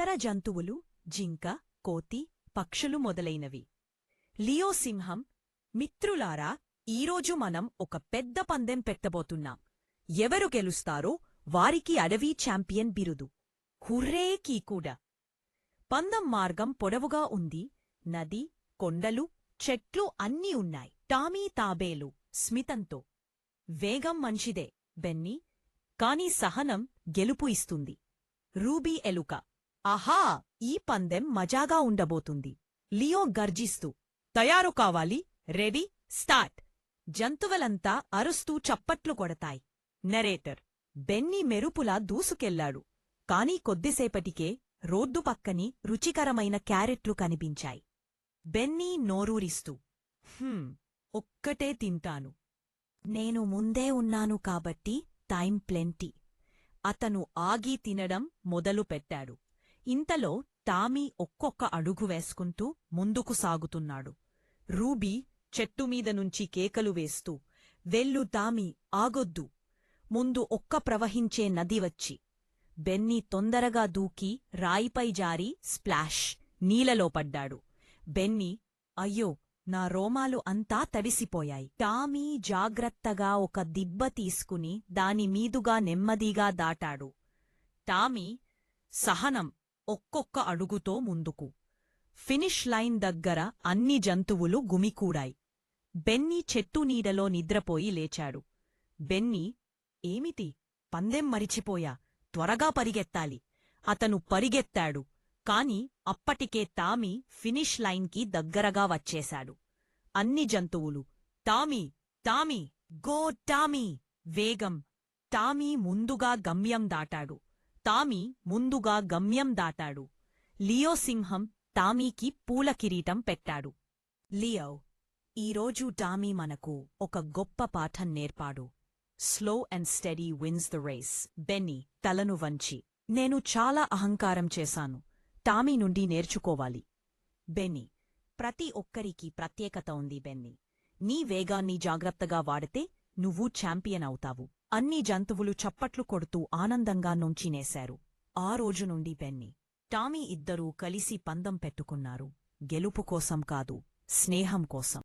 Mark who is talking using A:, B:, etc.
A: ఇతర జంతువులు జింక, కోతి, పక్షులు మొదలైనవి. లియో సింహం: మిత్రులారా, ఈరోజు మనం ఒక పెద్ద పందెం పెట్టబోతున్నాం. ఎవరు గెలుస్తారో వారికి అడవి ఛాంపియన్ బిరుదు. హుర్రే కీకూడా! పందెం మార్గం పొడవుగా ఉంది. నది, కొండలు, చెట్లు అన్నీ ఉన్నాయి. టామీ తాబేలు స్మితంతో: వేగం మంచిదే బెన్నీ, కాని సహనం గెలుపు ఇస్తుంది. రూబీ ఎలుక: ఆహా, ఈ పందెం మజాగా ఉండబోతుంది. లియో గర్జిస్తూ: తయారు కావాలి, రెడీ, స్టార్ట్. జంతువులంతా అరుస్తూ చప్పట్లు కొడతాయి. నరేటర్: బెన్నీ మెరుపులా దూసుకెళ్లాడు. కాని కొద్దిసేపటికే రోడ్డు పక్కని రుచికరమైన క్యారెట్లు కనిపించాయి. బెన్నీ నోరూరిస్తూ: ఒక్కటే తింటాను. నేను ముందే ఉన్నాను కాబట్టి టైం ప్లెంటీ. అతను ఆగి తినడం మొదలుపెట్టాడు. ఇంతలో టామీ ఒక్కొక్క అడుగు వేసుకుంటూ ముందుకు సాగుతున్నాడు. రూబీ చెట్టుమీద నుంచి కేకలు వేస్తూ: వెళ్ళు టామీ, ఆగొద్దు. ముందు ఒక్క ప్రవహించే నది వచ్చి. బెన్నీ తొందరగా దూకి రాయిపై జారి స్ప్లాష్! నీలలో పడ్డాడు. బెన్నీ: అయ్యో, నా రోమాలు అంతా తడిసిపోయాయి. టామీ జాగ్రత్తగా ఒక దిబ్బ తీసుకుని దానిమీదుగా నెమ్మదిగా దాటాడు. టామీ సహనం ఒక్కొక్క అడుగుతో ముందుకు. ఫినిష్ లైన్ దగ్గర అన్ని జంతువులు గుమికూడాయి. బెన్నీ చెట్టు నీడలో నిద్రపోయి లేచాడు. బెన్నీ: ఏమిటి, పందెం మరిచిపోయా, త్వరగా పరిగెత్తాలి. అతను పరిగెత్తాడు. కాని అప్పటికే టామీ ఫినిష్ లైన్కి దగ్గరగా వచ్చేశాడు. అన్ని జంతువులు: టామీ, టామీ, గో టామీ! వేగం! టామీ ముందుగా గమ్యం దాటాడు. టామీ ముందుగా గమ్యం దాటాడు. లియో సింహం టామీకి పూల కిరీటం పెట్టాడు. లియో: ఈరోజు టామీ మనకు ఒక గొప్ప పాఠం నేర్పాడు. Slow and steady wins the race. Benny తలను వంచి: నేను చాలా అహంకారం చేశాను. టామీ నుండి నేర్చుకోవాలి. బెన్నీ: ప్రతి ఒక్కరికీ ప్రత్యేకత ఉంది బెన్నీ. నీ వేగాన్ని జాగ్రత్తగా వాడితే నువ్వు ఛాంపియన్ అవుతావు. అన్ని జంతువులు చప్పట్లు కొడుతూ ఆనందంగా నుంచినేశారు. ఆ రోజు నుండి బెన్నీ, టామీ ఇద్దరూ కలిసి పందెం పెట్టుకున్నారు. గెలుపు కోసం కాదు, స్నేహం కోసం.